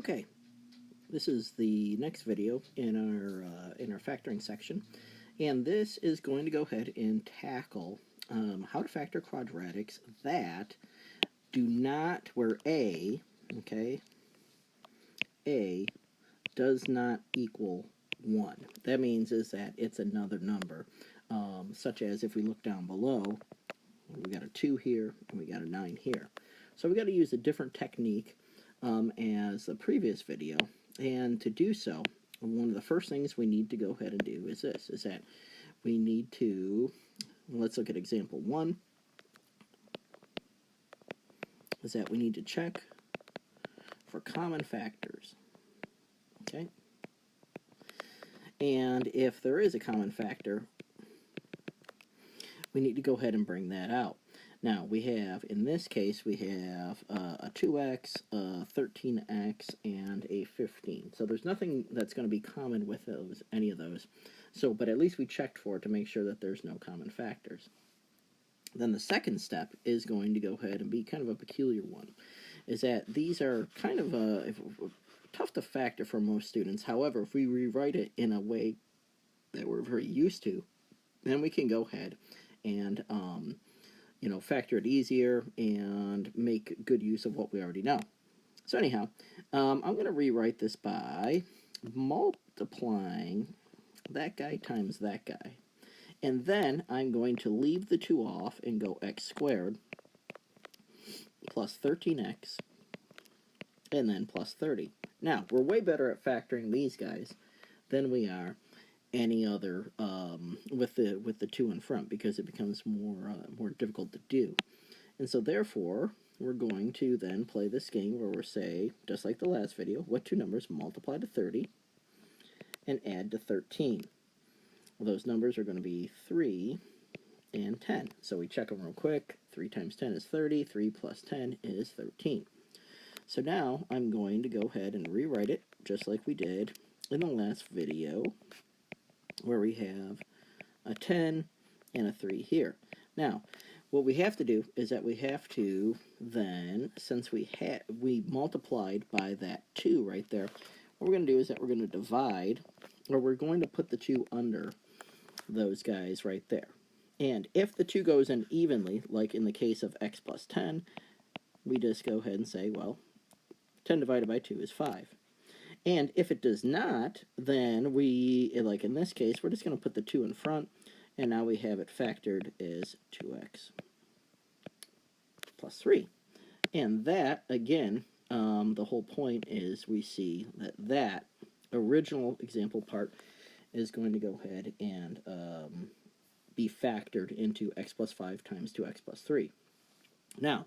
Okay, this is the next video in our factoring section, and this is going to go ahead and tackle how to factor quadratics that do not, where a does not equal 1. That means is that it's another number, such as if we look down below, we got a 2 here and we got a 9 here. So we got to use a different technique as the previous video, and to do so, one of the first things we need to go ahead and do is this, is that we need to, let's look at example 1, is that we need to check for common factors, okay? And if there is a common factor, we need to go ahead and bring that out. Now, we have, in this case, we have a 2x, a 13x, and a 15. So there's nothing that's going to be common with those, any of those. So, but at least we checked for it to make sure that there's no common factors. Then the second step is going to go ahead and be kind of a peculiar one, is that these are kind of tough to factor for most students. However, if we rewrite it in a way that we're very used to, then we can go ahead and factor it easier and make good use of what we already know. So anyhow, I'm going to rewrite this by multiplying that guy times that guy. And then I'm going to leave the 2 off and go x squared plus 13x and then plus 30. Now, we're way better at factoring these guys than we are any other with the 2 in front, because it becomes more difficult to do. And so therefore, we're going to then play this game where we're say, just like the last video, what 2 numbers multiply to 30 and add to 13. Well, those numbers are going to be 3 and 10. So we check them real quick. 3 times 10 is 30. 3 plus 10 is 13. So now I'm going to go ahead and rewrite it just like we did in the last video, where we have a 10 and a 3 here. Now, what we have to do is that we have to then, since we multiplied by that 2 right there, what we're going to do is that we're going to divide, or we're going to put the 2 under those guys right there. And if the 2 goes in evenly, like in the case of x plus 10, we just go ahead and say, well, 10 divided by 2 is 5. And if it does not, then we, like in this case, we're just going to put the 2 in front, and now we have it factored as 2x plus 3. And that, again, the whole point is we see that that original example part is going to go ahead and be factored into x plus 5 times 2x plus 3. Now,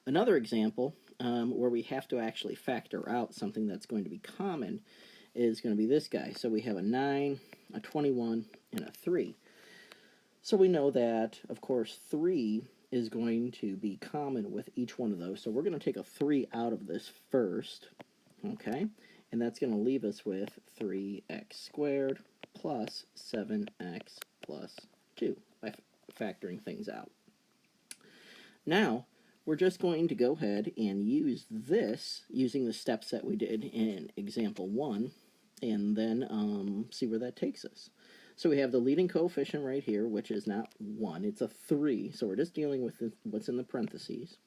another example where we have to actually factor out something that's going to be common is going to be this guy. So we have a 9, a 21, and a 3. So we know that, of course, 3 is going to be common with each one of those. So we're going to take a 3 out of this first, okay? And that's going to leave us with 3x squared plus 7x plus 2 by factoring things out. Now, we're just going to go ahead and use this using the steps that we did in example 1, and then see where that takes us. So we have the leading coefficient right here, which is not 1, it's a 3, so we're just dealing with what's in the parentheses.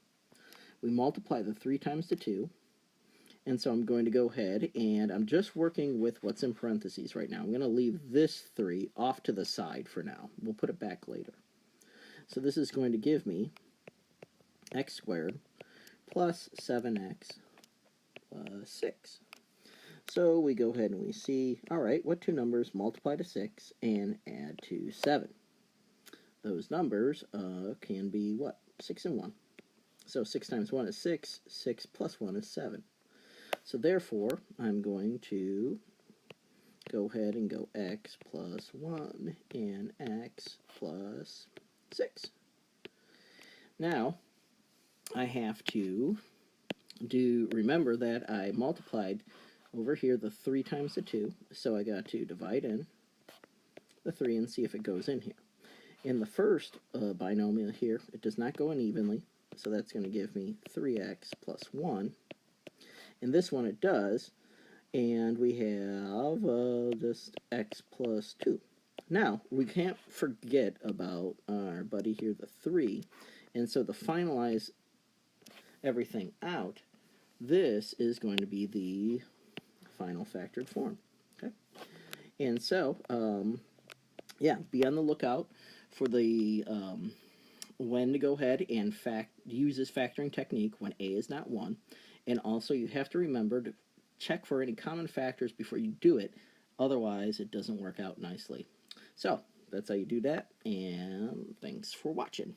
We multiply the 3 times the 2, and so I'm going to go ahead and I'm just working with what's in parentheses right now. I'm going to leave this 3 off to the side for now. We'll put it back later. So this is going to give me x squared plus 7x plus 6. So we go ahead and we see, all right, what 2 numbers multiply to 6 and add to 7? Those numbers can be what? 6 and 1. So 6 times 1 is 6, 6 plus 1 is 7. So therefore, I'm going to go ahead and go x plus 1 and x plus 6. Now, I have to remember that I multiplied over here the 3 times the 2, so I got to divide in the 3 and see if it goes in here. In the first binomial here, it does not go in evenly, so that's going to give me 3x plus 1. In this one it does, and we have just x plus 2. Now, we can't forget about our buddy here, the 3, and so to finalize everything out, this is going to be the final factored form. Okay, and so, yeah, be on the lookout for the when to go ahead and use this factoring technique when a is not 1, and also you have to remember to check for any common factors before you do it, otherwise it doesn't work out nicely. So that's how you do that, and thanks for watching.